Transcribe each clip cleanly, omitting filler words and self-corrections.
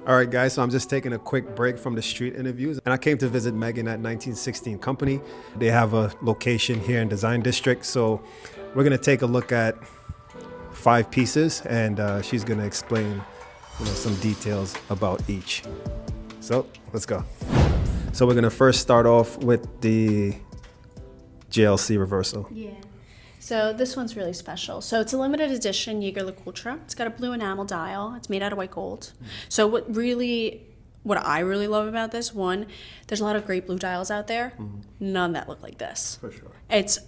All right, guys, so I'm just taking a quick break from the street interviews, and I came to visit Megan at 1916 Company. They have a location here in Design District, so we're gonna take a look at 5 pieces, and she's gonna explain, some details about each. So let's go. So we're gonna first start off with the JLC reversal. Yeah. So this one's really special. So it's a limited edition Jaeger LeCoultre. It's got a blue enamel dial. It's made out of white gold. So what I really love about this one, there's a lot of great blue dials out there. None that look like this. For sure. It's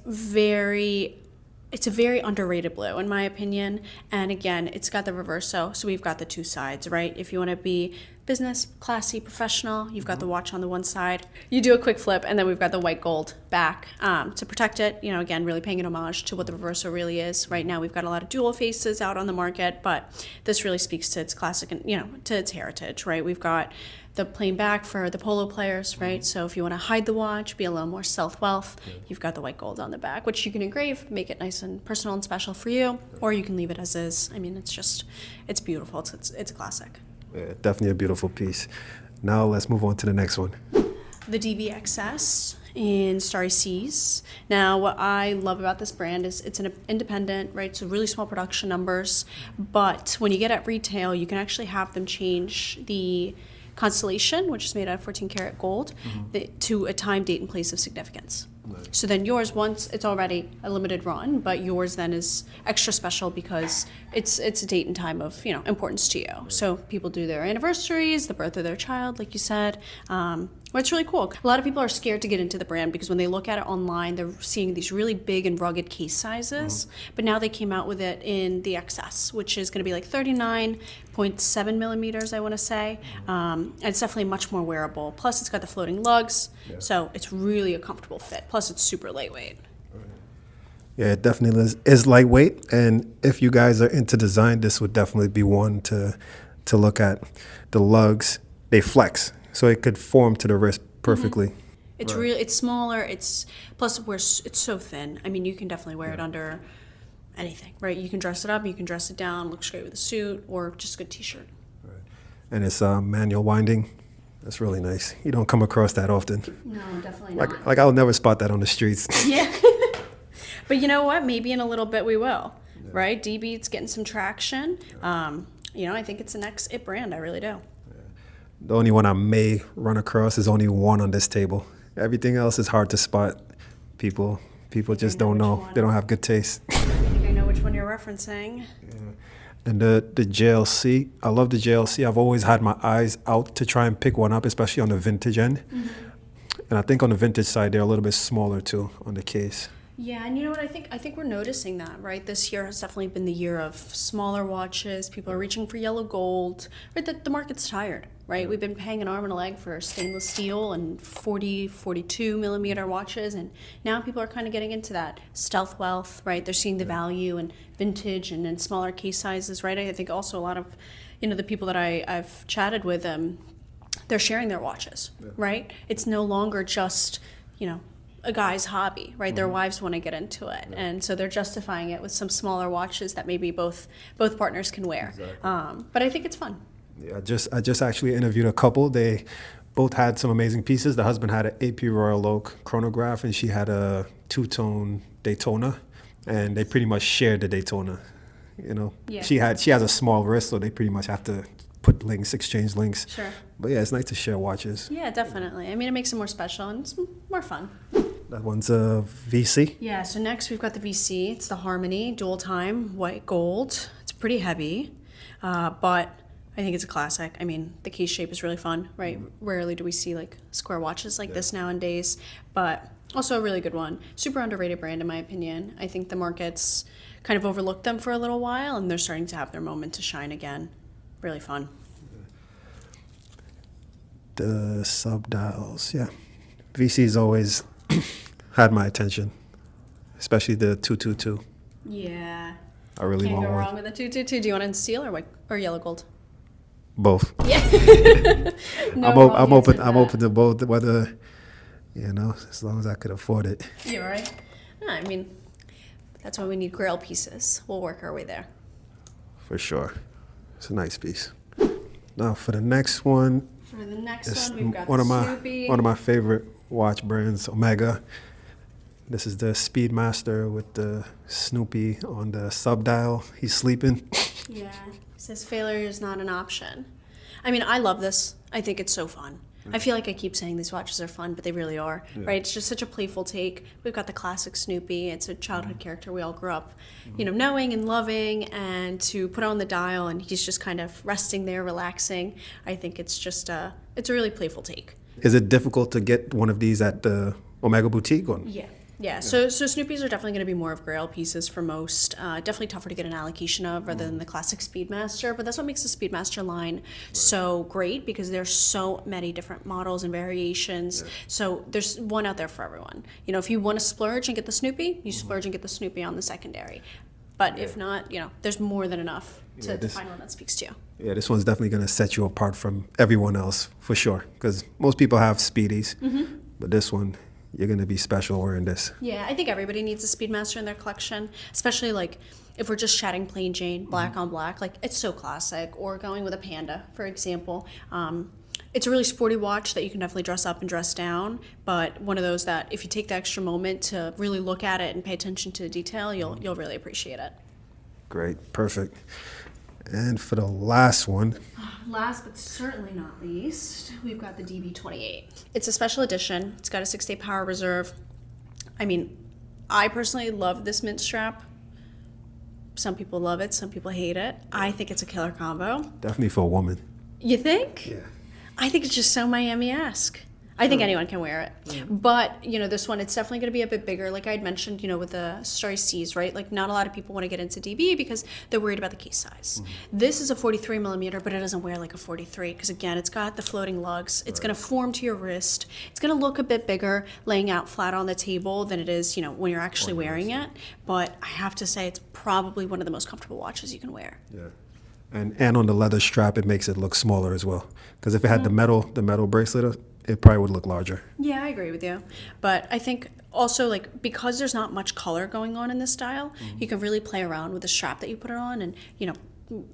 a very underrated blue in my opinion. And again, it's got the reverso. So we've got the two sides, right? If you want to be business, classy, professional, you've got the watch on the one side. You do a quick flip, and then we've got the white gold back to protect it. Again, really paying an homage to what the reverso really is. Right now, we've got a lot of dual faces out on the market, but this really speaks to its classic and, to its heritage, right? We've got the plain back for the polo players, right? So if you want to hide the watch, be a little more stealth, you've got the white gold on the back, which you can engrave, make it nice and personal and special for you, or you can leave it as is. I mean, it's beautiful. It's a classic. Yeah, definitely a beautiful piece. Now let's move on to the next one. The DBXS in Starry Seas. Now, what I love about this brand is it's an independent, right? So really small production numbers, but when you get at retail, you can actually have them change the constellation, which is made out of 14 karat gold, to a time, date, and place of significance. Nice. So then yours, once it's already a limited run, but yours then is extra special because it's a date and time of importance to you. Right. So people do their anniversaries, the birth of their child, like you said. Well, it's really cool. A lot of people are scared to get into the brand because when they look at it online, they're seeing these really big and rugged case sizes. But now they came out with it in the XS, which is going to be like 39.7 millimeters, I want to say. And it's definitely much more wearable. Plus, it's got the floating lugs, so it's really a comfortable fit. Plus, it's super lightweight. Yeah, it definitely is lightweight. And if you guys are into design, this would definitely be one to look at. The lugs, they flex, so it could form to the wrist perfectly. It's really, it's smaller. It's so thin. I mean, you can definitely wear it under anything, right? You can dress it up, you can dress it down, looks great with a suit or just a good t-shirt. Right. And it's manual winding. That's really nice. You don't come across that often. No, definitely not. Like I'll never spot that on the streets. Yeah. But you know what? Maybe in a little bit we will, right? DB's getting some traction. I think it's the next it brand. I really do. The only one I may run across is only one on this table. Everything else is hard to spot. People just don't know. They don't have good taste. I think I know which one you're referencing. Yeah. And the JLC, I love the JLC. I've always had my eyes out to try and pick one up, especially on the vintage end. And I think on the vintage side, they're a little bit smaller too on the case. Yeah, and you know what? I think we're noticing that, right? This year has definitely been the year of smaller watches. People are reaching for yellow gold. Right, the market's tired, right? We've been paying an arm and a leg for stainless steel and 40, 42 millimeter watches, and now people are kind of getting into that stealth wealth, right? They're seeing the value in vintage and in smaller case sizes, right? I think also a lot of, the people that I've chatted with, they're sharing their watches, right? It's no longer just, a guy's hobby, right? Their wives want to get into it, and so they're justifying it with some smaller watches that maybe both partners can wear. Exactly. But I think it's fun. Yeah, I just actually interviewed a couple. They both had some amazing pieces. The husband had an AP Royal Oak chronograph, and she had a two-tone Daytona, and they pretty much shared the Daytona. Yeah. She has a small wrist, so they pretty much have to put links, exchange links. Sure. But yeah, it's nice to share watches. Yeah, definitely. I mean, it makes it more special and it's more fun. That one's a VC. Yeah, so next we've got the VC. It's the Harmony dual time white gold. It's pretty heavy, but I think it's a classic. I mean, the case shape is really fun, right? Rarely do we see like square watches like this nowadays, but also a really good one. Super underrated brand in my opinion. I think the market's kind of overlooked them for a little while and they're starting to have their moment to shine again. Really fun. The sub-dials, yeah. VC's always had my attention, especially the 222. Yeah. I really want one. Can't go wrong with a 222. Do you want it in steel or white or yellow gold? Both. Yeah. I'm open to both, whether, as long as I could afford it. You're right. No, I mean, that's why we need grail pieces. We'll work our way there. For sure. It's a nice piece. Now for the next one, For the next it's one, we've got one the of my Snoopy. one of my favorite watch brands, Omega. This is the Speedmaster with the Snoopy on the sub dial. He's sleeping. Yeah, it says failure is not an option. I mean, I love this. I think it's so fun. I feel like I keep saying these watches are fun, but they really are, right? It's just such a playful take. We've got the classic Snoopy. It's a childhood character we all grew up, knowing and loving, and to put on the dial and he's just kind of resting there, relaxing. I think it's just it's a really playful take. Is it difficult to get one of these at the Omega boutique? Or? Yeah. So Snoopy's are definitely going to be more of grail pieces for most. Definitely tougher to get an allocation of rather than the classic Speedmaster. But that's what makes the Speedmaster line so great, because there's so many different models and variations. So there's one out there for everyone. If you want to splurge and get the Snoopy, you splurge and get the Snoopy on the secondary. But if not, there's more than enough to find one that speaks to you. Yeah, this one's definitely going to set you apart from everyone else for sure. Because most people have Speedies, but this one, you're going to be special wearing this. Yeah, I think everybody needs a Speedmaster in their collection, especially like if we're just chatting plain Jane, black on black. Like, it's so classic. Or going with a Panda, for example. It's a really sporty watch that you can definitely dress up and dress down, but one of those that if you take the extra moment to really look at it and pay attention to the detail, you'll really appreciate it. Great, perfect. And for the last one, Last but certainly not least, we've got the DB28. It's a special edition. It's got a 6-day power reserve. I mean, I personally love this mint strap. Some people love it, some people hate it. I think it's a killer combo. definitely for a woman. You think? Yeah. I think it's just so Miami-esque. I think anyone can wear it. But, this one, it's definitely going to be a bit bigger. Like I had mentioned, with the Starry Seas, right? Like, not a lot of people want to get into DB because they're worried about the case size. This is a 43 millimeter, but it doesn't wear like a 43 because, again, it's got the floating lugs. It's going to form to your wrist. It's going to look a bit bigger laying out flat on the table than it is, when you're actually wearing it. But I have to say, it's probably one of the most comfortable watches you can wear. Yeah. And on the leather strap, it makes it look smaller as well. Because if it had the metal bracelet, it probably would look larger. Yeah, I agree with you. But I think also, like, because there's not much color going on in this style, you can really play around with the strap that you put it on and,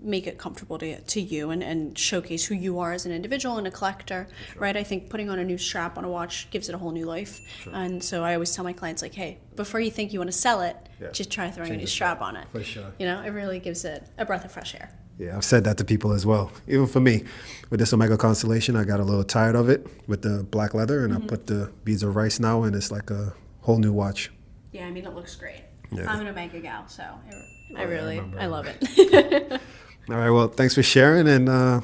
make it comfortable to you and showcase who you are as an individual and a collector, right? I think putting on a new strap on a watch gives it a whole new life. And so I always tell my clients, like, hey, before you think you want to sell it, just try throwing a new strap on it. For sure. It really gives it a breath of fresh air. Yeah, I've said that to people as well. Even for me, with this Omega Constellation, I got a little tired of it with the black leather, and I put the beads of rice now, and it's like a whole new watch. Yeah, I mean, it looks great. Yeah. I'm an Omega gal, so I love it. All right, well, thanks for sharing, and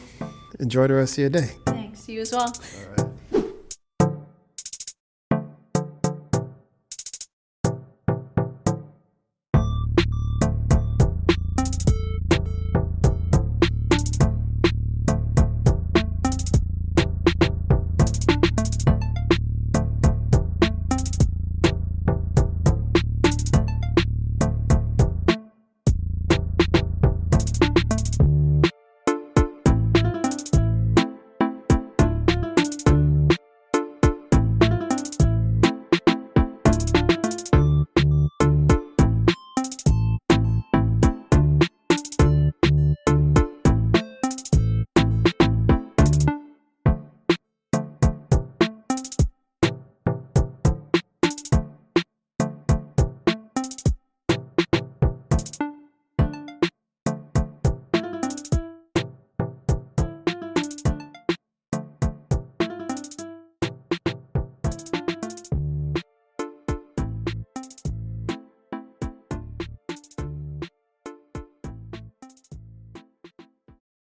enjoy the rest of your day. Thanks. You as well. All right.